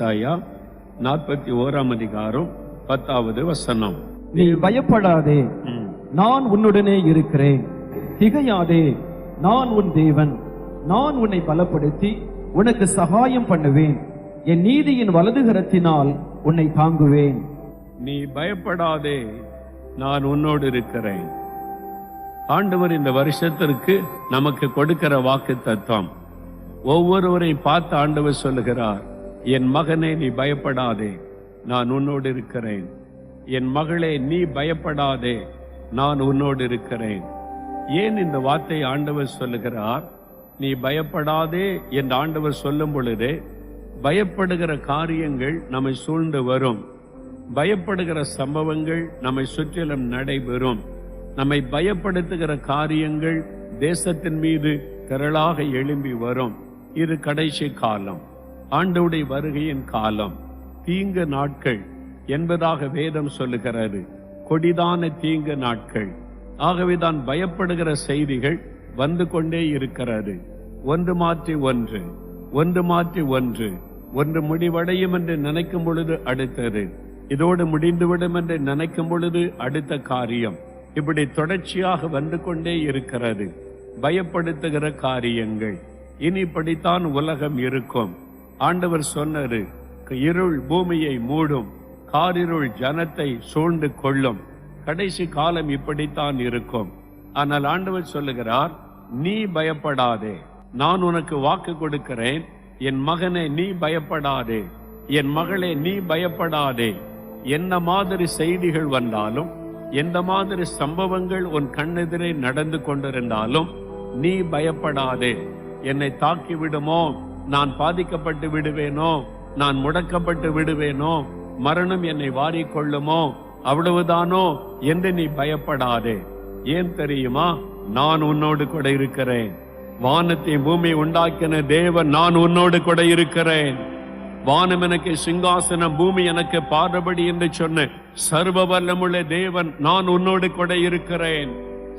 ஏசாயா 41 அதிகாரம் 10 நீ பயப்படாதே, நான் உன்னுடனே இருக்கிறேன். திகையாதே, நான் உன் தேவன். நான் உன்னை பலப்படுத்தி உனக்கு சகாயம் பண்ணுவேன். என் நீதியின் வலதுகரத்தினால் உன்னை தாங்குவேன். நீ பயப்படாதே, நான் உன்னோடு இருக்கிறேன். ஆண்டவர் இந்த வருஷத்திற்கு நமக்கு கொடுக்கிற வாக்கு தத்துவம். ஒவ்வொருவரை பார்த்து ஆண்டவர் சொல்லுகிறார், என் மகனே நீ பயப்படாதே, நான் உன்னோடு இருக்கிறேன். என் மகளே நீ பயப்படாதே, நான் உன்னோடு இருக்கிறேன். ஏன் இந்த வார்த்தை ஆண்டவர் சொல்லுகிறார்? நீ பயப்படாதே என்று ஆண்டவர் சொல்லும் பொழுதே பயப்படுகிற காரியங்கள் நம்மை சூழ்ந்து வரும். பயப்படுகிற சம்பவங்கள் நம்மை சுற்றிலும் நடைபெறும். நம்மை பயப்படுத்துகிற காரியங்கள் தேசத்தின் மீது திரளாக எழும்பி வரும். இது கடைசி காலம், ஆண்டவருடைய வருகையின் காலம், தீங்கு நாட்கள் என்பதாக வேதம் சொல்லுகிறது. கொடிதான தீங்கு நாட்கள். ஆகவேதான் பயப்படுகிற செய்திகள் வந்து கொண்டே இருக்கிறது. ஒன்று மாற்றி ஒன்று, ஒன்று மாற்றி ஒன்று. ஒன்று முடிவடையும் என்று நினைக்கும் பொழுது அடுத்தது, இதோடு முடிந்துவிடும் என்று நினைக்கும் பொழுது அடுத்த காரியம். இப்படி தொடர்ச்சியாக வந்து கொண்டே இருக்கிறது பயப்படுத்துகிற காரியங்கள். இனி இப்படித்தான் உலகம் இருக்கும். ஆண்டவர் சொன்னது, இருள் பூமியை மூடும், காரிருள் ஜனத்தை சூழ்ந்து கொள்ளும். கடைசி காலம் இப்படித்தான் இருக்கும். ஆனால் ஆண்டவர் சொல்லுகிறார், நீ பயப்படாதே, நான் உனக்கு வாக்கு கொடுக்கிறேன். என் மகனே நீ பயப்படாதே, என் மகளே நீ பயப்படாதே. என்ன மாதிரி செய்திகள் வந்தாலும், எந்த மாதிரி சம்பவங்கள் உன் கண்ணெதிரே நடந்து கொண்டிருந்தாலும் நீ பயப்படாதே. என்னை தாக்கி விடுமோ, நான் பாதிக்கப்பட்டு விடுவேனோ, நான் முடக்கப்பட்டு விடுவேனோ, மரணம் என்னை வாரிக்கொள்ளுமோ, அவ்வளவுதானோ என்று நீ பயப்படாதே. ஏன் தெரியுமா? நான் உன்னோடு கூட இருக்கிறேன். வானத்தை பூமி உண்டாக்கின தேவன் நான் உன்னோடு கூட இருக்கிறேன். வானம் எனக்கு சிங்காசனம், பூமி எனக்கு பாதபடி என்று சொன்ன சர்வ வல்லமுள்ள தேவன் நான் உன்னோடு கூட இருக்கிறேன்.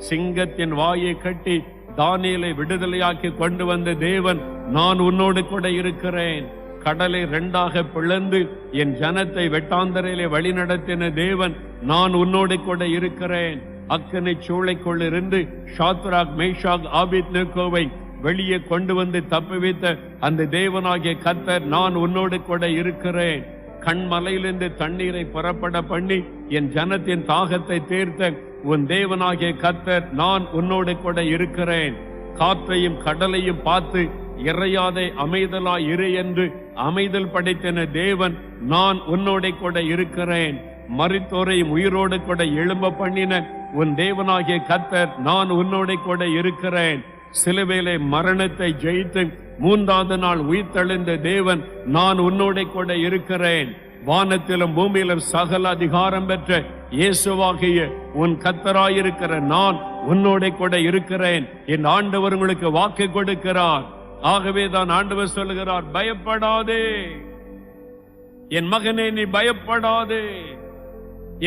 சிங்கத்தின் வாயை கட்டி தானியேலை விடுதலையாக்கி கொண்டு வந்த தேவன் நான் உன்னோடு கூட இருக்கிறேன். கடலை 2ஆக பிளந்து என் ஜனத்தை வெட்டாந்தரையிலே வழி நடத்தின தேவன் நான் உன்னோடு கூட இருக்கிறேன். அக்கனை சூளைக்குள் இருந்து ஷாத்ராக், மேஷாக், ஆபேத்நேகோவை வெளியே கொண்டு வந்து தப்புவித்த அந்த தேவனாகிய கர்த்தர் நான் உன்னோடு கூட இருக்கிறேன். கண்மலையிலிருந்து தண்ணீரை புறப்பட பண்ணி என் ஜனத்தின் தாகத்தை தீர்த்த உன் தேவனாகிய கர்த்தர் நான் உன்னோடு கூட இருக்கிறேன். காற்றையும் கடலையும் பார்த்து இறையாதே அமைதலாய் இரு என்று அமைதல் படைத்தன தேவன் நான் உன்னோட கூட இருக்கிறேன். மரித்தோரையும் உயிரோடு கூட எழும்ப பண்ணின உன் தேவனாகிய கர்த்தர் நான் உன்னோட கூட இருக்கிறேன். சிலுவையிலே மரணத்தை ஜெயித்து 3வது நாள் உயிர்த்தெழுந்த தேவன் நான் உன்னோட கூட இருக்கிறேன். வானத்திலும் பூமியிலும் சகல அதிகாரம் பெற்ற இயேசுவாகிய உன் கர்த்தராயிருக்கிற நான் உன்னோட கூட இருக்கிறேன். என் ஆண்டவர் உங்களுக்கு வாக்கு கொடுக்கிறார். ஆகவே தான் ஆண்டவர் சொல்லுகிறார், பயப்படாதே, என் மகனே நீ பயப்படாதே,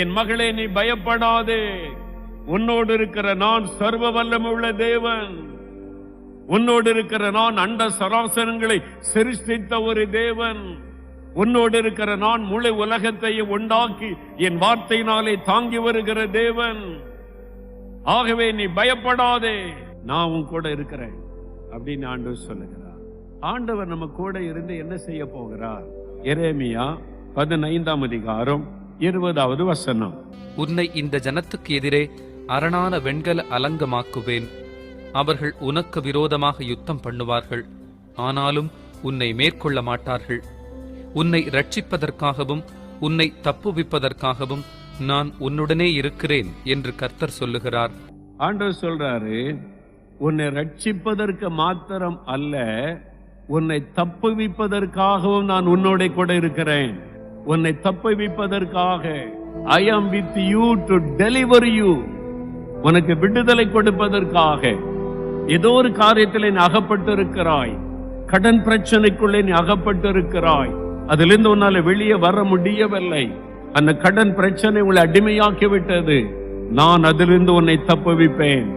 என் மகளே நீ பயப்படாதே. உன்னோடு இருக்கிற நான் சர்வ வல்லமுள்ள தேவன். உன்னோடு இருக்கிற நான் அண்ட சராசரங்களை சிருஷ்டித்த ஒரு தேவன். உன்னோடு இருக்கிற நான் முழு உலகத்தையும் உண்டாக்கி என் வார்த்தையினாலே தாங்கி வருகிற தேவன். ஆகவே நீ பயப்படாதே, நான் உன் கூட இருக்கிறேன் அப்படின்னு ஆண்டவர் சொல்லுகிறார். ஆண்டவர் நம்ம கூட இருந்து என்ன செய்ய போகிறார்? எரேமியா 15 அதிகாரம் 20 உன்னை இந்த ஜனத்துக்கு எதிரே அரணான வெண்கல அலங்கமாக்குவேன். அவர்கள் உனக்கு விரோதமாக யுத்தம் பண்ணுவார்கள், ஆனாலும் உன்னை மேற்கொள்ள மாட்டார்கள். உன்னை ரட்சிப்பதற்காகவும் உன்னை தப்புவிப்பதற்காகவும் நான் உன்னுடனே இருக்கிறேன் என்று கர்த்தர் சொல்லுகிறார். ஆண்டவர் சொல்றாரு, உன்னை ரட்சிப்பதற்கு மாத்திரம் அல்ல, உன்னை தப்புவிப்பதற்காகவும் நான் உன்னோட கூட இருக்கிறேன். உன்னை தப்புவிப்பதற்காக I am with you to deliver you. உனக்கு விடுதலை கொடுப்பதற்காக. ஏதோ ஒரு காரியத்தில் நீ அகப்பட்டு இருக்கிறாய், கடன் பிரச்சனைக்குள்ளே நீ அகப்பட்டு இருக்கிறாய், அதிலிருந்து உன்னால வெளியே வர முடியவில்லை. அந்த கடன் பிரச்சனை உங்களை அடிமையாக்கி விட்டது. நான் அதிலிருந்து உன்னை தப்புவிப்பேன்.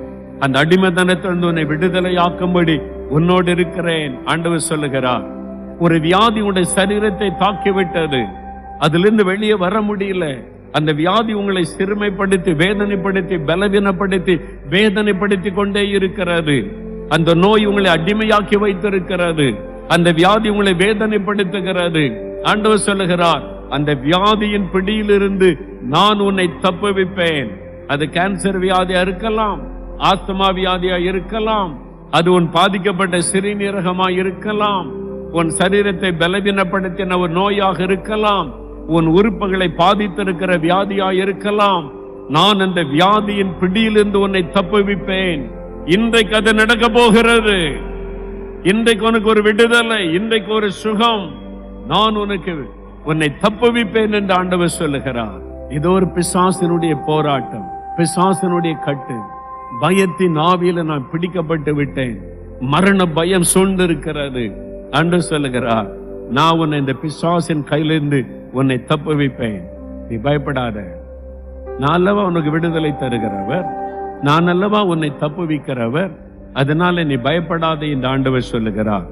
அந்த அடிமைத்தனத்திலிருந்து உன்னை விடுதலையாக்கும்படி உன்னோடு இருக்கிறேன் ஆண்டவர் சொல்லுகிறார். ஒரு வியாதி உடைய சரீரத்தை தாக்கிவிட்டது, அதிலிருந்து வெளியே வர முடியல. அந்த வியாதி உங்களை சிறுமைப்படுத்தி, வேதனைப்படுத்தி, பலவீனப்படுத்தி, வேதனைப்படுத்தி கொண்டே இருக்கிறது. அந்த நோய் உங்களை அடிமையாக்கி வைத்திருக்கிறது. அந்த வியாதி உங்களை வேதனைப்படுத்துகிறது. ஆண்டவர் சொல்லுகிறார், அந்த வியாதியின் பிடியிலிருந்து நான் உன்னை தப்புவிப்பேன். அது கேன்சர் வியாதியா இருக்கலாம், ஆஸ்துமா வியாதியா இருக்கலாம், அது உன் பாதிக்கப்பட்ட சிறுநீரகமா இருக்கலாம், உன் சரீரத்தை பலவீனப்படுத்தின ஒரு நோயாக இருக்கலாம், உன் உறுப்புகளை பாதித்திருக்கிற வியாதியா இருக்கலாம். நான் அந்த வியாதியின் பிடியிலிருந்து உன்னை தப்புவிப்பேன். இன்றைக்கு அது நடக்க போகிறது. இன்றைக்கு உனக்கு ஒரு விடுதலை, இன்றைக்கு ஒரு சுகம். நான் உனக்கு உன்னை தப்புவிப்பேன் என்று ஆண்டவர் சொல்லுகிறார். இது ஒரு பிசாசினுடைய போராட்டம், பிசாசினுடைய கட்டு. பயத்தின் ஆவியில நான் பிடிக்கப்பட்டு விட்டேன், மரண பயம் சூழ்ந்திருக்கிறது. ஆண்டவர் சொல்லுகிறார், நான் உன்னை இந்த பிசாசின் கையிலிருந்து உன்னை தப்புவிப்பேன். நீ பயப்படாத. நான் அல்லவா உனக்கு விடுதலை தருகிறவர், நான் அல்லவா உன்னை தப்புவிக்கிறவர். அதனால நீ பயப்படாத என்று ஆண்டவர் சொல்லுகிறார்.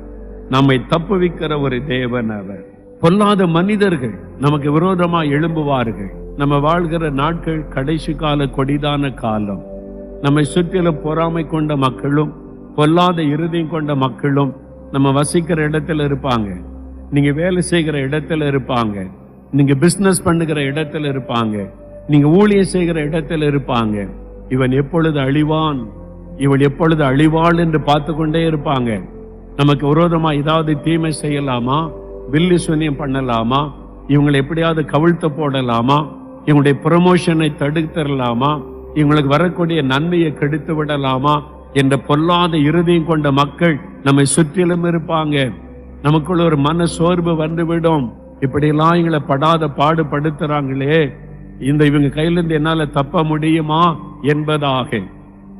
நம்மை தப்புவிக்கிற ஒரு தேவன் அவர். பொல்லாத மனிதர்கள் நமக்கு விரோதமா எழும்புவார்கள். நம்ம வாழ்கிற நாட்கள் கடைசி கால கொடிதான காலம். நம்மை சுற்றிலும் பொறாமை கொண்ட மக்களும் பொல்லாத இருதயம் கொண்ட மக்களும் நம்ம வசிக்கிற இடத்துல இருப்பாங்க, நீங்க வேலை செய்கிற இடத்துல இருப்பாங்க, நீங்க பிசினஸ் பண்ணுகிற இடத்துல இருப்பாங்க, நீங்க ஊழியம் செய்கிற இடத்துல இருப்பாங்க. இவன் எப்பொழுது அழிவான், இவள் எப்பொழுது அழிவாள் என்று பார்த்து கொண்டே இருப்பாங்க. நமக்கு விரோதமா ஏதாவது தீமை செய்யலாமா, வில்லி சூனியம் பண்ணலாமா, இவங்களை எப்படியாவது கவிழ்த்து போடலாமா, இவங்களுடைய ப்ரமோஷனை தடுத்துடலாமா, இவங்களுக்கு வரக்கூடிய நன்மையை கெடுத்து விடலாமா என்ற பொல்லாத இருதயம் கொண்ட மக்கள் நம்மை சுற்றிலும் இருப்பாங்க. நமக்குள்ள ஒரு மன சோர்வு வந்துவிடும். இப்படியெல்லாம் எங்களை படாத பாடுபடுத்துறாங்களே, இந்த இவங்க கையிலிருந்து என்னால தப்ப முடியுமா என்பதாக.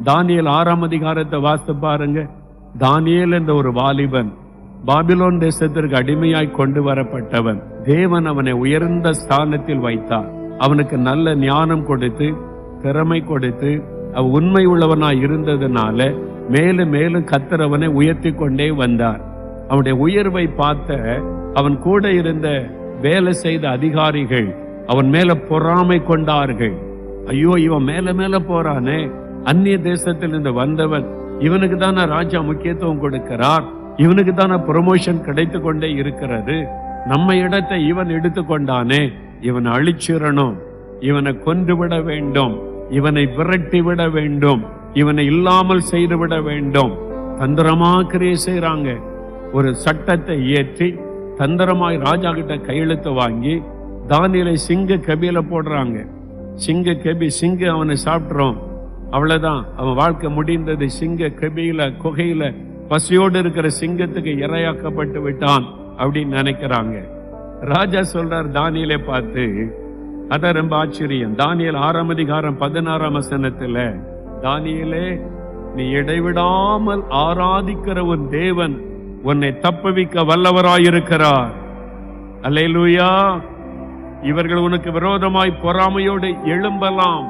தானியேல் 6ஆம் அதிகாரத்தை வாசித்து பாருங்க. தானியேல் என்ற ஒரு வாலிபன் பாபிலோன் தேசத்திற்கு அடிமையாய் கொண்டு வரப்பட்டவன். தேவன் அவனை உயர்ந்த ஸ்தானத்தில் வைத்தார். அவனுக்கு நல்ல ஞானம் கொடுத்து, திறமை கொடுத்து, அவன் உண்மை உள்ளவனாய் இருந்ததுனால மேலும் மேலும் கர்த்தர் அவனை உயர்த்தி கொண்டே வந்தார். அவனுடைய உயர்வை பார்த்த அவன் கூட இருந்த வேலை செய்த அதிகாரிகள் அவன் மேல பொறாமை கொண்டார்கள். ஐயோ, இவன் மேல மேல போறானே, அந்நிய தேசத்தில் இருந்து வந்தவன், இவனுக்கு தானே ராஜா முக்கியத்துவம் கொடுக்கிறார், இவனுக்கு தானே ப்ரமோஷன் கிடைத்து கொண்டே இருக்கிறது, நம்ம இடத்தை இவன் எடுத்துக்கொண்டானே, இவனை அழிச்சிடணும், இவனை கொன்றுவிட வேண்டும், இவனை விரட்டி விட வேண்டும், இவனை இல்லாமல் செய்து விட வேண்டும். தந்திரமா கிரியை செய்யறாங்க. ஒரு சட்டத்தை இயற்றி தந்திரமாய் ராஜா கிட்ட கையெழுத்து வாங்கி தானியேலை சிங்க கபியில போடுறாங்க. சிங்க கபி, சிங்க அவனை சாப்பிட்றோம், அவ்வளவுதான், அவன் வாழ்க்கை முடிந்தது. சிங்க கபியில குகையில பசியோடு இருக்கிற சிங்கத்துக்கு இரையாக்கப்பட்டு விட்டான் அப்படின்னு நினைக்கிறாங்க. ராஜா சொல்றார் தானியேலை பார்த்து, அதான் ரொம்ப ஆச்சரியம். தானியேல் 6ஆம் அதிகாரம் 16ஆம் வசனத்துல, தானியேலே, நீ இடைவிடாமல் ஆராதிக்கிற உன் தேவன் உன்னை தப்புவிக்க வல்லவராயிருக்கிறார். அல்லேலூயா. இவர்கள் உனக்கு விரோதமாய் பொறாமையோடு எழும்பலாம்,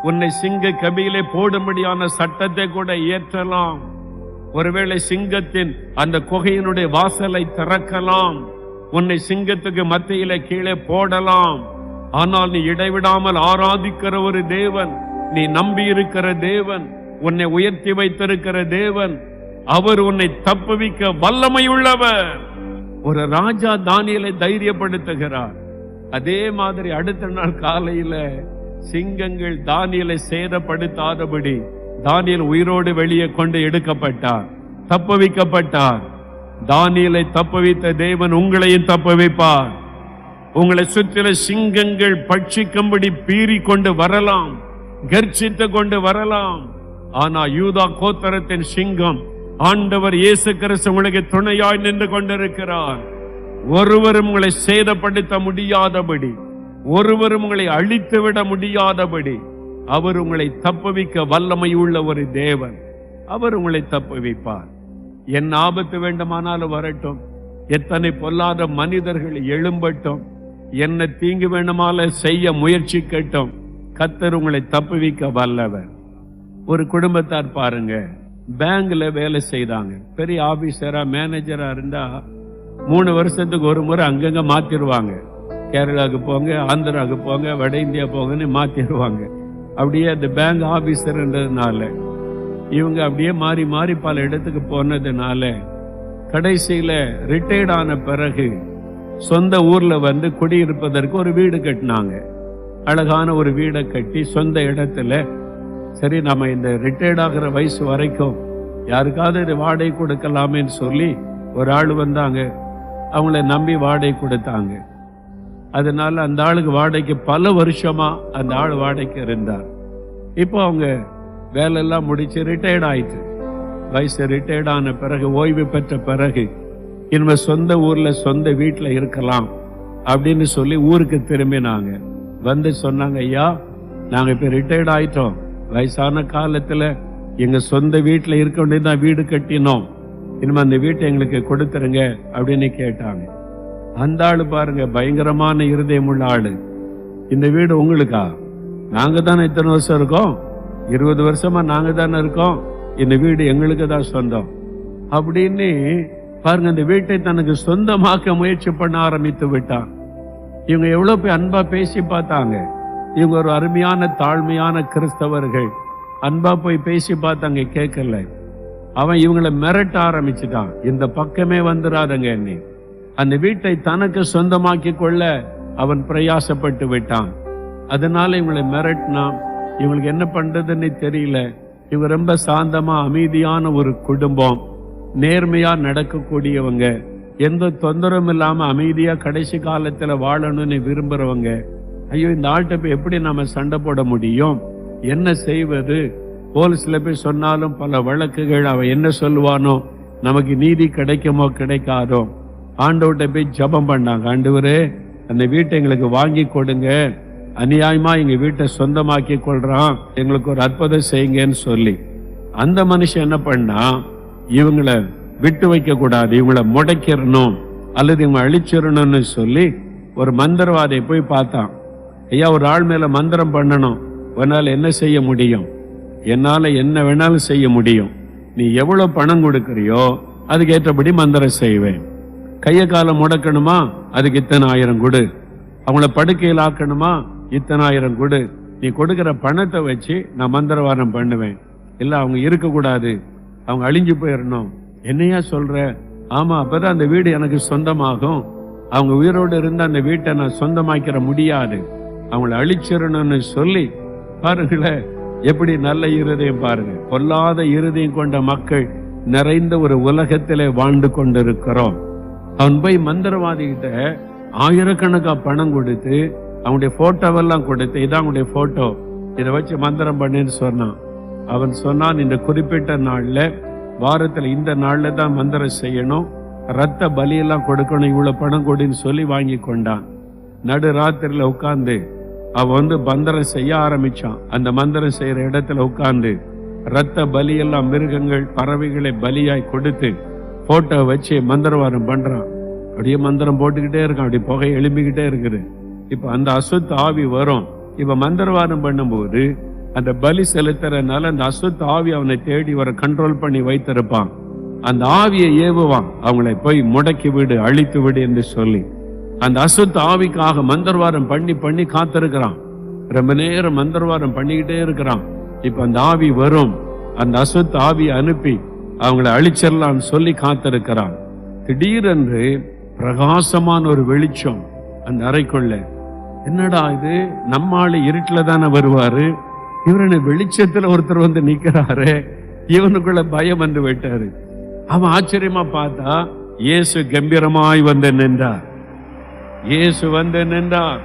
உன்னை சிங்க கபியிலே போடும்படியான சட்டத்தை கூட இயற்றலாம், ஒருவேளை சிங்கத்தின் அந்த குகையினுடைய வாசலை திறக்கலாம், உன்னை சிங்கத்துக்கு மத்தியிலே கீழே போடலாம். ஆனால் நீ இடைவிடாமல் ஆராதிக்கிற ஒரு தேவன், நீ நம்பி இருக்கிற தேவன், உன்னை உயர்த்தி வைத்திருக்கிற தேவன், அவர் உன்னை தப்புவிக்க வல்லமை உள்ளவர். ஒரு ராஜா தானியேலை தைரியப்படுத்துகிறார். அதே மாதிரி அடுத்த நாள் காலையில சிங்கங்கள் தானியேலை சேதப்படுத்தாதபடி தானியேல் உயிரோடு வெளியே கொண்டு எடுக்கப்பட்டார், தப்புவிக்கப்பட்டார். தானியேலை தப்புவித்த தேவன் உங்களையும் தப்புவிப்பார். உங்களை சுற்றில சிங்கங்கள் பட்சிக்கும்படி பீறி கொண்டு வரலாம், கர்ஜித்து கொண்டு வரலாம். ஆனா யூதா கோத்திரத்தின் சிங்கம் ஆண்டவர் இயேசு கிறிஸ்து உங்களுக்கு துணையாய் நின்று கொண்டிருக்கிறார். ஒருவரும் உங்களை சேதப்படுத்த முடியாதபடி, ஒருவரும் உங்களை அழித்து விட முடியாதபடி அவர் உங்களை தப்புவிக்க வல்லமை உள்ள ஒரு தேவன். அவர் உங்களை தப்புவிப்பார். என் ஆபத்து வேண்டுமானாலும் வரட்டும், எத்தனை பொல்லாத மனிதர்கள் எழும்பட்டும், என்ன தீங்கு வேண்டுமானாலும் செய்ய முயற்சிக்கட்டும், கர்த்தர் உங்களை தப்புவிக்க வல்லவர். ஒரு குடும்பத்தார் பாருங்க, பேங்க்ல வேலை செய்தாங்க, பெரிய ஆபீசரா மேனேஜரா இருந்தா 3 வருஷத்துக்கு ஒரு முறை அங்கங்க மாத்திருவாங்க. கேரளாவுக்கு போங்க, ஆந்திராவுக்கு போங்க, வட இந்தியா போங்கன்னு மாத்திடுவாங்க. அப்படியே அந்த பேங்க் ஆபீசர்ன்றதுனால இவங்க அப்படியே மாறி மாறி பல இடத்துக்கு போனதுனால கடைசியில ரிட்டையர்ட் ஆன பிறகு சொந்த ஊர்ல வந்து குடியிருப்பதற்கு ஒரு வீடு கட்டினாங்க. அழகான ஒரு வீடை கட்டி சொந்த இடத்துல, சரி நம்ம இந்த ரிட்டையர்ட் ஆகிற வயசு வரைக்கும் யாருக்காவது வாடகை கொடுக்கலாமேன்னு சொல்லி ஒரு ஆள் வந்தாங்க. அவங்கள நம்பி வாடகை கொடுத்தாங்க. அதனால அந்த ஆளுக்கு வாடகைக்கு பல வருஷமா அந்த ஆள் வாடகைக்கு இருந்தார். இப்போ அவங்க வேலையெல்லாம் முடிச்சு ரிட்டையர்ட் ஆயிட்டு, வயசு ரிட்டையர்ட் ஆன பிறகு, ஓய்வு பெற்ற பிறகு இனிமே சொந்த ஊர்ல சொந்த வீட்டுல இருக்கலாம் அப்படின்னு சொல்லி ஊருக்கு திரும்பினாங்க. வந்து சொன்னாங்க, ஐயா நாங்க இப்ப ரிட்டையர்ட் ஆயிட்டோம், வயசான காலத்துல எங்க சொந்த வீட்டுல இருக்க வேண்டியதான் வீடு கட்டினோம், இனிமே அந்த வீட்டை எங்களுக்கு கொடுத்துருங்க அப்படின்னு கேட்டாங்க. அந்த ஆளு பாருங்க, பயங்கரமான இருதயம் உள்ள ஆளு. இந்த வீடு உங்களுக்கா? நாங்க தானே இத்தனை வருஷம் இருக்கோம், 20 வருஷமா நாங்க தானே இருக்கோம், இந்த வீடு எங்களுக்கு தான் சொந்தம் அப்படின்னு பாருங்க, இந்த வீட்டை தனக்கு சொந்தமாக்க முயற்சி பண்ண ஆரம்பித்து விட்டான். இவங்க எவ்வளவு போய் அன்பா பேசி பார்த்தாங்க. இவங்க ஒரு அருமையான தாழ்மையான கிறிஸ்தவர்கள். அன்பா போய் பேசி பார்த்தாங்க, கேட்கல. அவன் இவங்களை மிரட்ட ஆரம்பிச்சுட்டான், இந்த பக்கமே வந்துடாதங்க நீ. அந்த வீட்டை தனக்கு சொந்தமாக்கி கொள்ள அவன் பிரயாசப்பட்டு விட்டான். அதனால இவங்களை மிரட்டினான். இவங்களுக்கு என்ன பண்றதுன்னு தெரியல. இவங்க ரொம்ப சாந்தமா அமைதியான ஒரு குடும்பம், நேர்மையா நடக்கக்கூடியவங்க, எந்த தொந்தரவும் இல்லாம அமைதியா கடைசி காலத்துல வாழணும்னு விரும்புறவங்க. ஐயோ இந்த ஆள்கிட்ட போய் எப்படி நம்ம சண்டை போட முடியும், என்ன செய்வது? போலீஸ்ல போய் சொன்னாலும் பல வழக்குகள், அவன் என்ன சொல்லுவானோ, நமக்கு நீதி கிடைக்குமோ கிடைக்காதோ. ஆண்டவர்கிட்ட போய் ஜெபம் பண்ணாங்க, ஆண்டவரே அந்த வீட்டை எங்களுக்கு வாங்கி கொடுங்க, அநியாயமா எங்க வீட்டை சொந்தமாக்கி கொள்றான், எங்களுக்கு ஒரு அற்புதம் செய்யுங்கன்னு சொல்லி. அந்த மனுஷன் என்ன பண்ணா, இவங்களை விட்டு வைக்க கூடாது, இவங்களை முடக்கிடணும் அல்லது இவங்க அழிச்சிடணும்னு சொல்லி ஒரு மந்திரவாதியை போய் பார்த்தான். ஐயா ஒரு ஆள் மேல மந்திரம் பண்ணணும், உன்னால என்ன செய்ய முடியும்? என்னால என்ன வேணாலும் செய்ய முடியும், நீ எவ்வளவு பணம் கொடுக்கறியோ அதுக்கு ஏற்றபடி மந்திரம் செய்வேன். கைய காலம் முடக்கணுமா, அதுக்கு இத்தனை 1000 கொடு. அவங்கள படுக்கையில் ஆக்கணுமா, இத்தனை 1000 கொடு. நீ கொடுக்கிற பணத்தை வச்சு நான் மந்திரவாதம் பண்ணுவேன். இல்ல அவங்க இருக்கக்கூடாது, அவங்க அழிஞ்சு போயிடணும். என்னையா சொல்ற? ஆமா, அப்பதான் அந்த வீடு எனக்கு சொந்தமாகும். அவங்க உயிரோடு இருந்த அந்த வீட்டை நான் சொந்தமாக்கிற முடியாது, அவங்கள அழிச்சிடணும்னு சொல்லி. பாருங்களேன் எப்படி நல்ல இருதயம் பாருங்க. பொல்லாத இருதயம் கொண்ட மக்கள் நிறைந்த ஒரு உலகத்திலே வாழ்ந்து கொண்டிருக்கிறோம். அவன் போய் மந்திரவாதி கிட்ட ஆயிரக்கணக்கா பணம் கொடுத்து அவனுடைய போட்டோவெல்லாம் கொடுத்து, இதான் அவனுடைய போட்டோ, இதை வச்சு மந்திரம் பண்ணுன்னு சொன்னான். அவன் சொன்னான், இந்த குறிப்பிட்ட நாள்ல, வாரத்துல இந்த நாள்ல தான் மந்திரம் செய்யணும், ரத்த பலியெல்லாம் கொடுக்கணும், இவ்வளவு பணம் கொடுன்னு சொல்லி வாங்கி கொண்டான். நடு ராத்திரில உட்கார்ந்து அவன் மந்திரம் செய்ய ஆரம்பிச்சான். அந்த மந்திரம் செய்யற இடத்துல உட்கார்ந்து ரத்த பலியெல்லாம் மிருகங்கள் பறவைகளை பலியாய் கொடுத்து போட்டோ வச்சு மந்திரவாதம் பண்றான். அப்படியே மந்திரம் போட்டுக்கிட்டே இருக்கான், அப்படி புகை எழும்பிக்கிட்டே இருக்குது. இப்ப அந்த அசுத்த ஆவி வரும். இப்ப மந்திரவாதம் பண்ணும்போது அந்த பலி செலுத்துறதுனால அந்த அசுத்த ஆவி அவனை தேடி வர கண்ட்ரோல் பண்ணி வைத்திருப்பான். அந்த ஆவியை ஏவுவான், அவங்களை போய் முடக்கி விடு, அழித்து விடு என்று சொல்லி. அந்த அசுத்த ஆவிக்காக மந்திரவாதம் பண்ணி பண்ணி காத்திருக்கிறான். ரொம்ப நேரம் மந்திரவாதம் பண்ணிக்கிட்டே இருக்கிறான். இப்ப அந்த ஆவி வரும், அந்த அசுத்த ஆவியை அனுப்பி அவங்களை அழிச்சிடலான்னு சொல்லி காத்திருக்கிறான். திடீரென்று பிரகாசமான ஒரு வெளிச்சம் அந்த அறைக்குள்ள. என்னடா இது, நம்மாளு இருட்டுல தானே வருவாரு, இவரு வெளிச்சத்துல ஒருத்தர் வந்து நிக்கிறாரு. இவனுக்குள்ள பயம் வந்து விட்டாரு. அவன் ஆச்சரியமா பார்த்தா இயேசு கம்பீரமாய் வந்து நின்றார். இயேசு வந்து நின்றார்.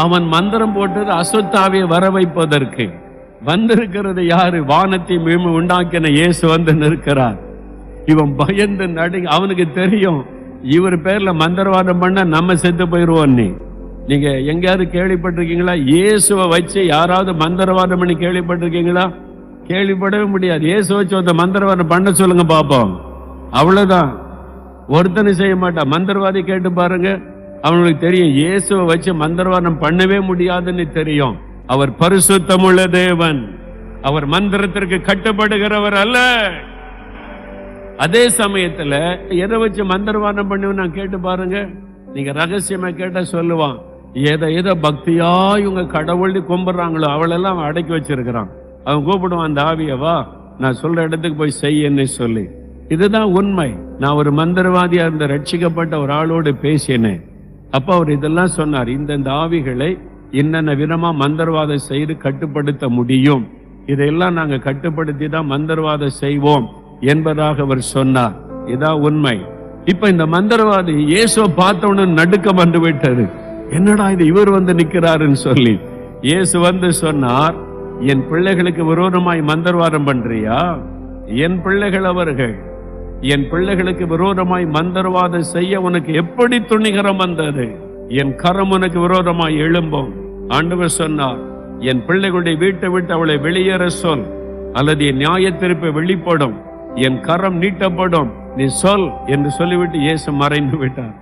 அவன் மந்திரம் போட்டது அசுத்தாவியை வர வைப்பதற்கு. வந்திருக்கிறது யாரு? வானத்தை மீண்டும் உண்டாக்கின இயேசு வந்து நிற்கிறார். இவன் பயந்து நடுங்க. அவனுக்கு தெரியும், இவர் பேர்ல மந்திரவாதம் பண்ண நம்ம செத்து போயிருவோம். நீங்க எங்கேயாவது கேள்விப்பட்டிருக்கீங்களா? இயேசுவை வச்சு யாராவது மந்திரவாதம் பண்ணி கேள்விப்பட்டிருக்கீங்களா? கேள்விப்படவே முடியாது. இயேசு வச்சு அந்த மந்திரவாதம் பண்ண சொல்லுங்க பாப்போம். அவ்வளவுதான், ஒருத்தனை செய்ய மாட்டான். மந்திரவாதி கேட்டு பாருங்க, அவனுக்கு தெரியும் இயேசுவை வச்சு மந்திரவாதம் பண்ணவே முடியாதுன்னு தெரியும். அவர் பரிசுத்தமுள்ள தேவன், அவர் மந்திரத்திற்கு கட்டுப்படுகிறவர் அல்ல. அதே சமயத்துல எதை வச்சு மந்திரவாதம் பண்ணுவேன் நான் கேட்டு பாருங்க. நீங்க ரகசியமா கேட்டா சொல்லுவான், எதை பக்தியா இவங்க கடவுள் கும்பிடுறாங்களோ அவளெல்லாம் அவன் அடக்கி வச்சிருக்கிறான். அவன் கூப்பிடுவான் அந்த ஆவியவா, நான் சொல்ற இடத்துக்கு போய் செய்யன்னு சொல்லி. இதுதான் உண்மை. நான் ஒரு மந்திரவாதியா இருந்த ரட்சிக்கப்பட்ட ஒரு ஆளோடு பேசினேன். அப்ப அவர் இதெல்லாம் சொன்னார், இந்த ஆவிகளை என்னென்ன விதமா மந்திரவாதம் செய்து கட்டுப்படுத்த முடியும், இதையெல்லாம் நாங்க கட்டுப்படுத்தி தான் மந்திரவாதம் செய்வோம் என்பதாக அவர் சொன்னார். இதான் உண்மை. இப்ப இந்த மந்திரவாதி இயேசுவை பார்த்தவன நடுக்கம் வந்து விட்டது. என்னடா இது இவர் வந்து நிக்கிறாருன்னு சொல்லி இயேசு வந்து சொன்னார், என் பிள்ளைகளுக்கு விரோதமாய் மந்திரவாதம் பண்றியா? என் பிள்ளைகள் அவர்கள். என் பிள்ளைகளுக்கு விரோதமாய் மந்திரவாதம் செய்ய உனக்கு எப்படி துணிகரம் வந்தது? என் கரம் உனக்கு விரோதமாய் எழும்பும். ஆண்டவர் சொன்னார், என் பிள்ளைகளுடைய வீட்டை விட்டு அவளை வெளியேற சொல், அல்லது என் நியாய தீர்ப்பு வெளிப்படும், என் கரம் நீட்டப்படும், நீ சொல் என்று சொல்லிவிட்டு இயேசு மறைந்து விட்டார்.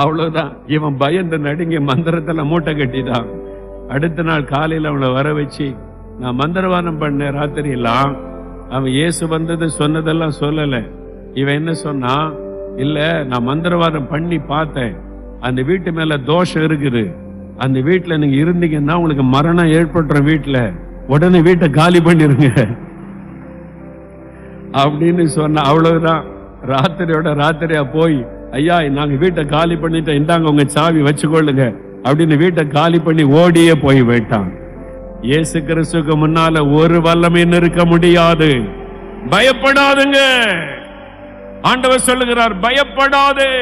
அவ்வளவுதான். இவன் பயந்து நடுங்கி மந்திரத்துல மூட்டை கட்டிதான். அடுத்த நாள் காலையில் அவனை வர வச்சு, நான் மந்திரவாதம் பண்ண ராத்திரி எல்லாம் அவன் இயேசு வந்தது சொன்னதெல்லாம் சொல்லல. இவன் என்ன சொன்னா, இல்ல நான் மந்திரவாதம் பண்ணி பார்த்தேன், அந்த வீட்டு மேல தோஷம் இருக்குது, அந்த வீட்டுல நீங்க இருந்தீங்கன்னா உங்களுக்கு மரணம் ஏற்படுற வீட்டுல உடனே வீட்டை காலி பண்ணிருங்க அப்படின்னு சொன்ன. அவ்வளவுதான். ராத்திரியோட ராத்திரியா போய், ஐயா நாங்க வீட்டை காலி பண்ணிட்டோம், இந்தாங்க உங்க சாவி வச்சுக்கொள்ளுங்க அப்படின்னு வீட்டை காலி பண்ணி ஓடியே போய் விட்டான். இயேசு கிறிஸ்துக்கு முன்னால ஒரு வல்லமையும் இருக்க முடியாது. பயப்படாதுங்க. ஆண்டவர் சொல்லுகிறார், பயப்படாதே,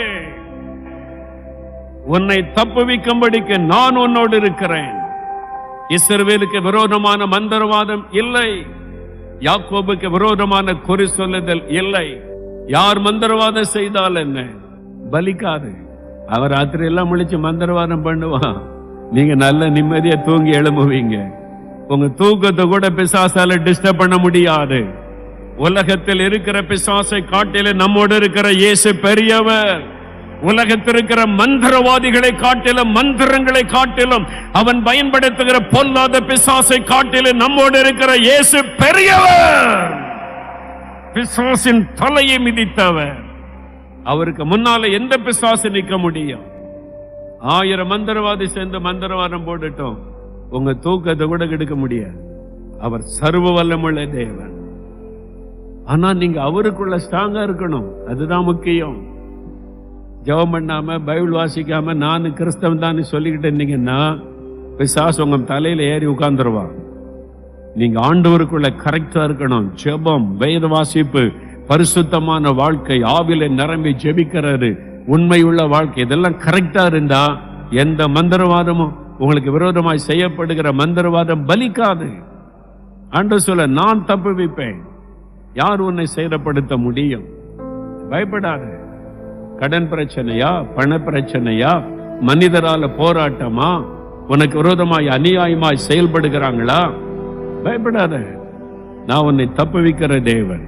உன்னை தப்புவிக்கும்படிக்கு நான் உன்னோடு இருக்கிறேன். இஸ்ரவேலுக்கு விரோதமான மந்திரவாதம் இல்லை, யாக்கோபுக்கு விரோதமான குறி சொல்லுதல் இல்லை. யார் மந்திரவாதம் செய்தால் என்ன, பலிக்காது. அவர் ராத்திரி எல்லாம் முழிச்சு மந்திரவாதம் பண்ணுவான், நீங்க நல்ல நிம்மதியா தூங்கி எழும்புவீங்க. உங்க தூக்கத்தை கூட பிசாசால டிஸ்டர்ப் பண்ண முடியாது. உலகத்தில் இருக்கிற பிசாசை காட்டிலே நம்மோடு இருக்கிற இயேசு பெரியவர். உலகத்தில் இருக்கிற மந்திரவாதிகளை காட்டிலும், மந்திரங்களை காட்டிலும், அவன் பயன்படுத்துகிற பொல்லாத பிசாசை காட்டிலும் நம்மோடு இருக்கிற இயேசு பெரியவர். பிசாசின் தலையை மிதித்தவர். அவருக்கு முன்னால எந்த பிசாசு நிற்க முடியும்? 1000 மந்திரவாதி சேர்ந்து மந்திரவாதம் போட்டுட்டோம், உங்க தூக்கத்தை கூட கெடுக்க முடியாது. அவர் சர்வ வல்லமுள்ள தேவன். ஆனா நீங்க அவருக்குள்ள ஸ்ட்ராங்கா இருக்கணும், அதுதான் முக்கியம். ஜெபம் பண்ணாம பைபிள் வாசிக்காம நான் கிறிஸ்தவன் தான் சொல்லிக்கிட்டு இருந்தீங்கன்னா பிசாசு உங்க தலையில ஏறி உட்கார்ந்துருவான். நீங்க ஆண்டவருக்குள்ள கரெக்டா இருக்கணும். ஜெபம், வேத வாசிப்பு, பரிசுத்தமான வாழ்க்கை, ஆவில நிரம்பி ஜெபிக்கிறது, உண்மையுள்ள வாழ்க்கை, இதெல்லாம் கரெக்டா இருந்தா எந்த மந்திரவாதமும் உங்களுக்கு விரோதமாய் செய்யப்படுகிற மந்திரவாதம் பலிக்காது. ஆண்டவர் சொல்ல, நான் தப்புவிப்பேன், யார் உன்னை சேதப்படுத்த முடியும்? பயப்படாது. கடன் பிரச்சனையா, பண பிரச்சனையா, மனிதரால போராட்டமா, உனக்கு விரோதமாய் அநியாயமாய் செயல்படுகிறாங்களா? பயப்படாத, நான் உன்னை தப்புவிக்கிற தேவன்.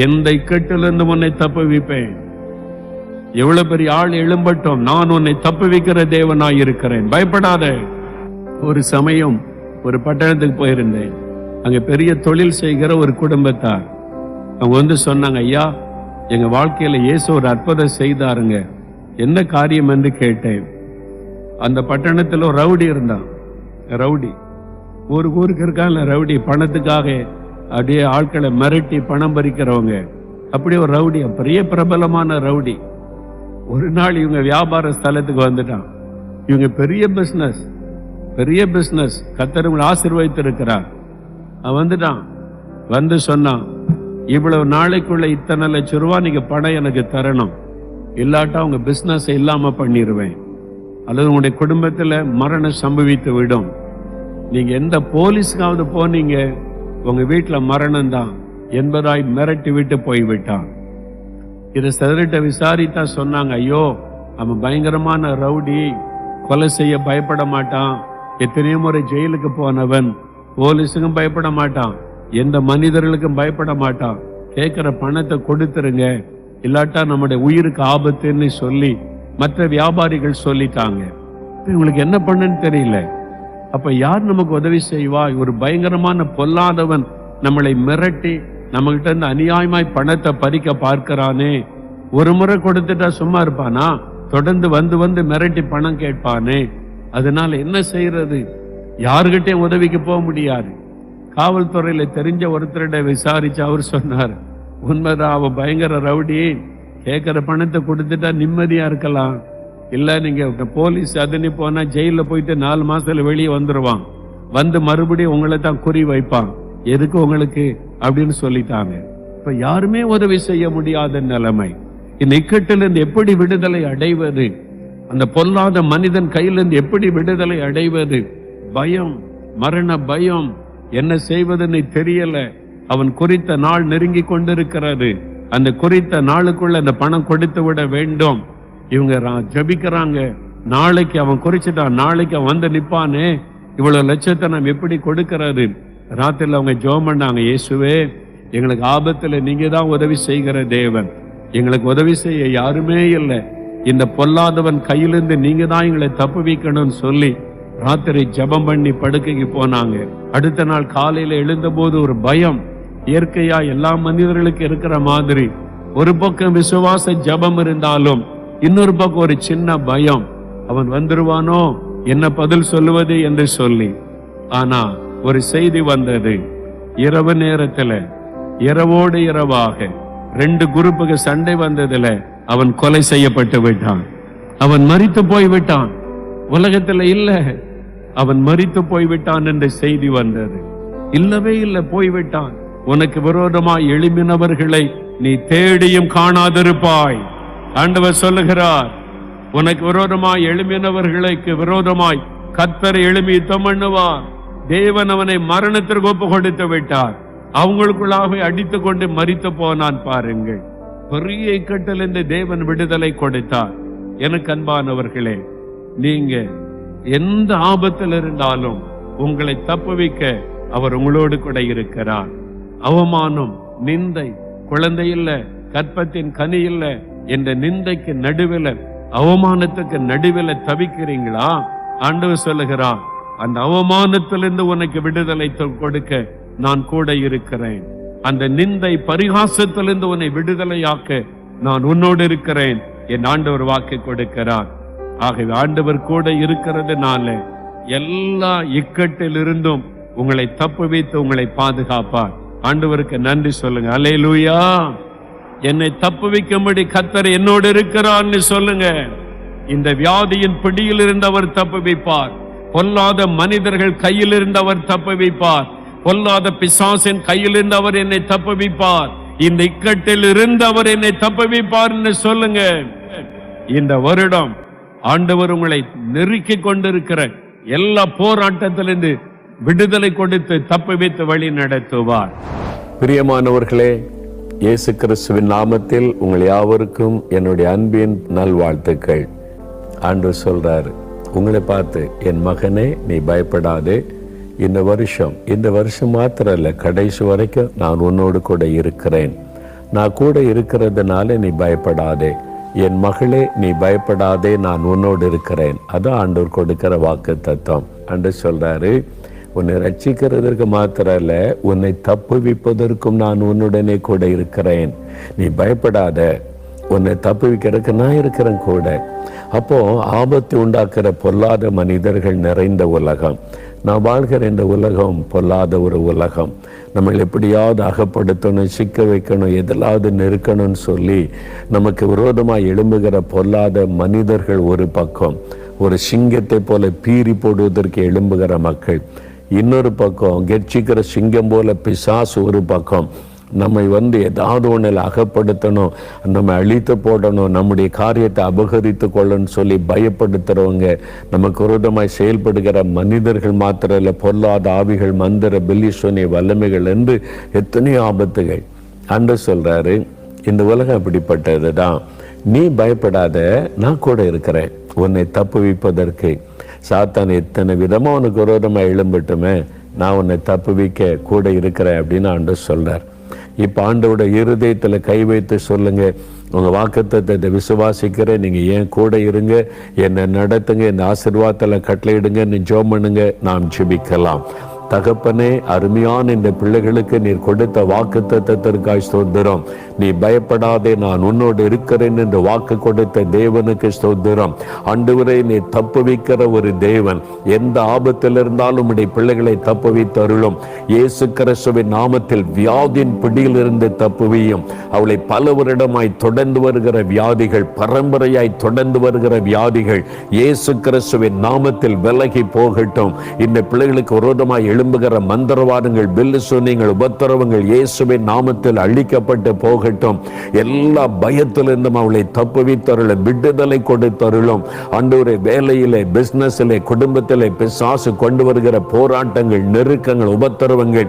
எந்த இக்கட்டிலிருந்து உன்னை தப்புவிப்பேன். எவ்வளவு பெரிய ஆள் எழும்பட்டும், நான் உன்னை தப்புவிக்கிற தேவனாய் இருக்கிறேன். பயப்படாத. ஒரு சமயம் ஒரு பட்டணத்துக்கு போயிருந்தேன். அங்க பெரிய தொழில் செய்கிற ஒரு குடும்பத்தார் அவங்க வந்து சொன்னாங்க, ஐயா எங்க வாழ்க்கையில இயேசு ஒரு அற்புதம் செய்தாருங்க. என்ன காரியம் என்று கேட்டேன். அந்த பட்டணத்துல ஒரு ரவுடி இருந்தான். ரவுடி ஊருக்கு இருக்காங்க. ரவுடி பணத்துக்காக அப்படியே ஆட்களை மிரட்டி பணம் பறிக்கிறவங்க. அப்படியே ஒரு ரவுடி, பெரிய பிரபலமான ரவுடி. ஒரு நாள் இவங்க வியாபார ஸ்தலத்துக்கு வந்துட்டான். இவங்க பெரிய பிசினஸ் கர்த்தர் ஆசீர்வதித்து இருக்கிறார். அவன் வந்துட்டான். வந்து சொன்னான், இவ்வளவு நாளைக்குள்ள இத்தனை லட்சம் ரூபாய் நீங்க பணம் எனக்கு தரணும், இல்லாட்டா உங்க பிசினஸ் இல்லாம பண்ணிடுவேன், அல்லது உங்களுடைய குடும்பத்துல மரணம் சம்பவித்து விடும். நீங்க எந்த போலீஸ்க்காவது போனீங்க உங்க வீட்டுல மரணம் தான் என்பதாய் மிரட்டி விட்டு போய்விட்டான். இதை சிலர்கிட்ட விசாரித்தா சொன்னாங்க, ஐயோ அவன் பயங்கரமான ரவுடி, கொலை செய்ய பயப்பட மாட்டான், எத்தனையோ முறை ஜெயிலுக்கு போனவன், போலீஸுக்கும் பயப்பட மாட்டான், எந்த மனிதர்களுக்கும் பயப்பட மாட்டான், கேட்கிற பணத்தை கொடுத்துருங்க, இல்லாட்டா நம்முடைய உயிருக்கு ஆபத்துன்னு சொல்லி மற்ற வியாபாரிகள் சொல்லிட்டாங்க. இவங்களுக்கு என்ன பண்ணுன்னு தெரியல. அப்ப யார் நமக்கு உதவி செய்வா? ஒரு பயங்கரமான பொல்லாதவன் நம்மளை மிரட்டி நம்மகிட்ட இருந்து அநியாயமாய் பணத்தை பறிக்க பார்க்கிறானே, ஒரு முறை கொடுத்துட்டா சும்மா இருப்பானா? தொடர்ந்து வந்து வந்து மிரட்டி பணம் கேட்பானே. அதனால என்ன செய்யறது? யாருகிட்டையும் உதவிக்கு போக முடியாது. காவல்துறையில தெரிஞ்ச ஒருத்தரிட விசாரிச்சு அவர் சொன்னார், உண்மைதான், அவன் பயங்கர ரவுடி, கேட்கிற பணத்தை கொடுத்துட்டா நிம்மதியா இருக்கலாம். இல்ல நீங்க போலீஸ் அதுன்னு போனா ஜெயில போயிட்டு 4 மாசத்துல வெளியே வந்துருவான், வந்து மறுபடியும் உங்களை தான் குறி வைப்பான், எதுக்கு உங்களுக்கு அப்படின்னு சொல்லிட்டாங்க. இப்ப யாருமே உதவி செய்ய முடியாத நிலைமை. இந்த இக்கட்டிலிருந்து எப்படி விடுதலை அடைவது? அந்த பொல்லாத மனிதன் கையிலிருந்து எப்படி விடுதலை அடைவது? பயம், மரண பயம், என்ன செய்வதுன்னு தெரியல. அவன் குறித்த நாள் நெருங்கி கொண்டிருக்கிறது. அந்த குறித்த நாளுக்குள்ள அந்த பணம் கொடுத்து விட வேண்டும். இவங்க ஜபிக்கிறாங்க, நாளைக்கு அவன் குறிச்சிட்டான், நாளைக்கு அவன் வந்து நிப்பானே, இவ்வளவு லட்சத்தை நாம் எப்படி கொடுக்கிறது? ராத்திரில அவங்க ஜெபம் பண்ணாங்க, இயேசுவே எங்களுக்கு ஆபத்துல நீங்க தான் உதவி செய்கிற தேவன், எங்களுக்கு உதவி செய்ய யாருமே இல்லை, இந்த பொல்லாதவன் கையிலிருந்து நீங்க தான் எங்களை தப்பு வைக்கணும்னு சொல்லி ராத்திரி ஜெபம் பண்ணி படுக்கைக்கு போனாங்க. அடுத்த நாள் காலையில எழுந்த போது ஒரு பயம், இயற்கையா எல்லா மனிதர்களுக்கு இருக்கிற மாதிரி. ஒரு பக்கம் விசுவாச ஜெபம் இருந்தாலும் இன்னொரு பக்கம் ஒரு சின்ன பயம், அவன் வந்துருவானோ, என்ன பதில் சொல்லுவது என்று சொல்லி. ஆனா ஒரு செய்தி வந்தது, இரவு நேரத்துல இரவோடு இரவாக 2 குரூப்புக்கு சண்டை வந்ததுல அவன் கொலை செய்யப்பட்டு விட்டான். அவன் மரித்து போய்விட்டான், உலகத்துல இல்ல, அவன் மரித்து போய்விட்டான் என்ற செய்தி வந்தது. இல்லவே இல்லை, போய்விட்டான். உனக்கு விரோதமாய் எழும்பினவர்களை நீ தேடியும் காணாதிருப்பாய். ஆண்டவர் சொல்லுகிறார், உனக்கு விரோதமாய் எழும்பினவர்களுக்கு விரோதமாய் கர்த்தர் எழும்பி யுத்தம் பண்ணுவார். தேவன் அவனை மரணத்திற்கு ஒப்பு கொடுத்து விட்டார். அவங்களுக்குள்ளாக அடித்து கொண்டு மரித்து போனான். பாருங்கள், பெரிய இக்கட்டிலிருந்து தேவன் விடுதலை கொடுத்தார். எனக்கு அன்பானவர்களே, நீங்க எந்த ஆபத்தில் இருந்தாலும் உங்களை தப்புவிக்க அவர் உங்களோடு கூட இருக்கிறார். அவமானம், நிந்தை, குழந்தை இல்ல, கற்பத்தின் கனி இல்ல என்ற நிந்தைக்கு நடுவில், அவமானத்துக்கு நடுவில் தவிக்கிறீங்களா? ஆண்டவர் சொல்லுகிறான், அந்த அவமானத்திலிருந்து உனக்கு விடுதலை கொடுக்க நான் கூட இருக்கிறேன். அந்த நிந்தை பரிகாசத்திலிருந்து உன்னை விடுதலையாக்க நான் உன்னோடு இருக்கிறேன். என் ஆண்டவர் வாக்கு கொடுக்கிறார். ஆகவே ஆண்டவர் கூட இருக்கிறதுனால எல்லா இக்கட்டிலிருந்தும் உங்களை தப்பு வைத்து உங்களை பாதுகாப்பார். ஆண்டவருக்கு நன்றி சொல்லுங்க. அல்லேலூயா. என்னை தப்பு வைக்கும்படி கர்த்தர் என்னோடு இருக்கிறார்னு சொல்லுங்க. இந்த வியாதியின் பிடியில் இருந்தவர் தப்பு வைப்பார். பொல்லாத மனிதர்கள் கையில் இருந்தவர் தப்பு வைப்பார். பொல்லாத பிசாசின் கையில் இருந்தவர் என்னை தப்பு வைப்பார். இந்த இக்கட்டில் இருந்தவர் என்னை தப்பு வைப்பார் சொல்லுங்க. இந்த வருடம் ஆண்டவர் உங்களை நெருக்கி கொண்டிருக்கிற எல்லா போராட்டத்திலிருந்து விடுதலை கொடுத்து தப்பு வைத்து வழி நடத்துவார். பிரியமானவர்களே, இயேசு கிறிஸ்துவின் நாமத்தில் உங்கள் யாவருக்கும் என்னுடைய அன்பின் நல்வாழ்த்துக்கள். ஆண்டவர் சொல்றாரு, உங்களை பார்த்து, என் மகனே நீ பயப்படாதே, இந்த வருஷம் மாத்திரம் இல்ல, கடைசி வரைக்கும் நான் உன்னோடு கூட இருக்கிறேன். நான் கூட இருக்கிறதுனால நீ பயப்படாதே. என் மகளே நீ பயப்படாதே, நான் உன்னோடு இருக்கிறேன். அதான் ஆண்டவர் கொடுக்கிற வாக்கு தத்துவம். ஆண்டவர் சொல்றாரு, உன்னை ரட்சிக்கிறதற்கு மாத்திரம் இல்ல, உன்னை தப்புவிப்பதற்கும் நான் உன்னுடனே கூட இருக்கிறேன். நீ பயப்படாத, உன்னை தப்புவிக்கிறதுக்கு நான் இருக்கிறேன் கூட. அப்போ ஆபத்து உண்டாக்குற பொல்லாத மனிதர்கள் நிறைந்த உலகம், நான் வாழ்கிற இந்த உலகம் பொல்லாத ஒரு உலகம். நம்ம எப்படியாவது அகப்படுத்தணும், சிக்க வைக்கணும், எதிலாவது நெருக்கணும்னு சொல்லி நமக்கு விரோதமாக எழும்புகிற பொல்லாத மனிதர்கள் ஒரு பக்கம், ஒரு சிங்கத்தை போல பீறி போடுவதற்கு எழும்புகிற மக்கள் இன்னொரு பக்கம், கெர்ச்சிக்கிற சிங்கம் போல பிசாசு ஒரு பக்கம், நம்மை ஏதாவது ஒன்றில் அகப்படுத்தணும், நம்ம அழித்து போடணும், நம்முடைய காரியத்தை அபகரித்து கொள்ளணும்னு சொல்லி பயப்படுத்துறவங்க, நமக்கு விரோதமாய் செயல்படுகிற மனிதர்கள் மாத்திரம் இல்லை, பொல்லாத ஆவிகள், மந்திர பில்லிசோனிய வல்லமைகள் என்று எத்தனையோ ஆபத்துகள். ஆண்டவர் சொல்றாரு, இந்த உலகம் அப்படிப்பட்டது தான், நீ பயப்படாத, நான் கூட இருக்கிறேன் உன்னை தப்பு வைப்பதற்கு. சாத்தான் எத்தனை விதமா உனக்கு விரோதமாக எழும்பட்டுமே, நான் உன்னை தப்பு வைக்க கூட இருக்கிறேன் அப்படின்னு ஆண்டவர் சொல்றார். இப்ப ஆண்டோட இருதயத்துல கை வைத்து சொல்லுங்க, உங்க வாக்குத்தத்தத்தை விசுவாசிக்கிறேன், நீங்க ஏன் கூட இருங்க, என்னை நடத்துங்க, இந்த ஆசீர்வாதத்துல கட்டளையிடுங்க, நீ ஜெபம் பண்ணுங்க, நாம் ஜெபிக்கலாம். தகப்பனே, அருமையான இந்த பிள்ளைகளுக்கு நீர் கொடுத்த வாக்கு தத்தத்திற்காய் ஸ்தோத்திரம். நீ பயப்படாதே, நான் உன்னோடு இருக்கிறேன் என்று வாக்கு கொடுத்த தேவனுக்கு ஸ்தோத்திரம். ஆண்டவரே, நீ தப்புவிக்கிற ஒரு தேவன். எந்த ஆபத்தில் இருந்தாலும் உம்முடைய பிள்ளைகளை தப்புவித்தருளும். இயேசு கிறிஸ்துவின் நாமத்தில் வியாதியின் பிடியிலிருந்து தப்புவியும். அவளை பல வருடமாய் தொடர்ந்து வருகிற வியாதிகள், பரம்பரையாய் தொடர்ந்து வருகிற வியாதிகள் இயேசு கிறிஸ்துவின் நாமத்தில் விலகி போகட்டும். இந்த பிள்ளைகளுக்கு விரோதமாய் எழும்புகிற மந்திரவாதங்கள், பில்லிசூனியங்கள், உபத்திரவங்கள் இயேசுவின் நாமத்தில் அழிக்கப்பட்டு போகட்டும். எல்லா பயத்திலிருந்தும் அவளை தப்புவித்தருளும், விடுதலை கொடுத்தருளும். ஆண்டவரே, வேலையிலே, பிசினஸிலே, குடும்பத்திலே பிசாசு கொண்டு வருகிற போராட்டங்கள், நெருக்கங்கள், உபத்திரவங்கள்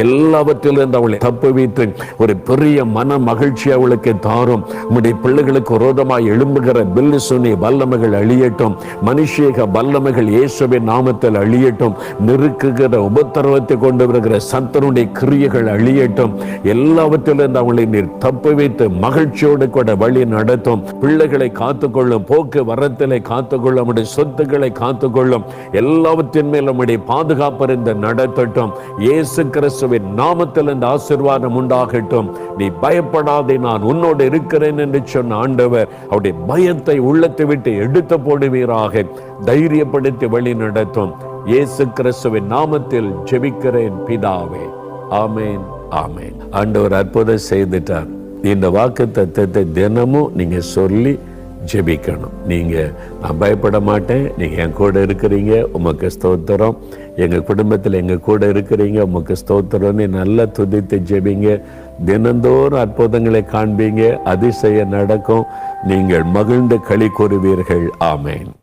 எல்லாவற்றிலிருந்து அவளை தப்புவித்து ஒரு பெரிய மன மகிழ்ச்சி அவளுக்கு தாரும். உம்முடைய பிள்ளைகளுக்கு விரோதமாய் எழும்புகிற பில்லிசூனிய வல்லமைகள் அழியட்டும். மனுஷீக வல்லமைகள் இயேசுவின் நாமத்தில் அழியட்டும். நெருக்குகிற உபத்திரவத்தை கொண்டு வருகிற சத்தனுடைய கிரியைகள் அழியட்டும். எல்லாவற்றிலிருந்து அவளை நீர் தப்பு வைத்து மகிழ்ச்சியோடு கூட வழி நடத்தும். பிள்ளைகளை காத்துக்கொள்ளும், போக்கு வரத்திலே காத்துக்கொள்ளும், நம்முடைய சொத்துக்களை காத்துக்கொள்ளும். எல்லாவற்றின் மேல் நம்முடைய பாதுகாப்பு நடத்தட்டும். இயேசு கிறிஸ்துவின் நாமத்தில் இந்த ஆசீர்வாதம் உண்டாகட்டும். நீ பயப்படாதே, நான் உன்னோடு இருக்கிறேன் என்று சொன்ன ஆண்டவர் அவருடைய பயத்தை உள்ளத்தை விட்டு எடுத்து போடுவீராக. தைரியப்படுத்தி வழி நடத்தும். இயேசு கிறிஸ்துவின் நாமத்தில் ஜெபிக்கிறேன் பிதாவே, ஆமேன், ஆமேன். ஆண்டவர் அற்புதம் செய்துட்டார். இந்த வாக்கு தத்தத்தை தினமும் நீங்க சொல்லி ஜெபிக்கணும். நீங்க நான் பயப்பட மாட்டேன், நீங்க என் கூட இருக்கிறீங்க, உமக்கு ஸ்தோத்திரம், எங்க குடும்பத்தில் எங்க கூட இருக்கிறீங்க, உமக்கு ஸ்தோத்திரம்னு நல்லா துதித்து ஜெபிங்க. தினந்தோறும் அற்புதங்களை காண்பீங்க, அதிசயம் நடக்கும். நீங்கள் மகிழ்ந்து களி கூறுவீர்கள். ஆமேன்.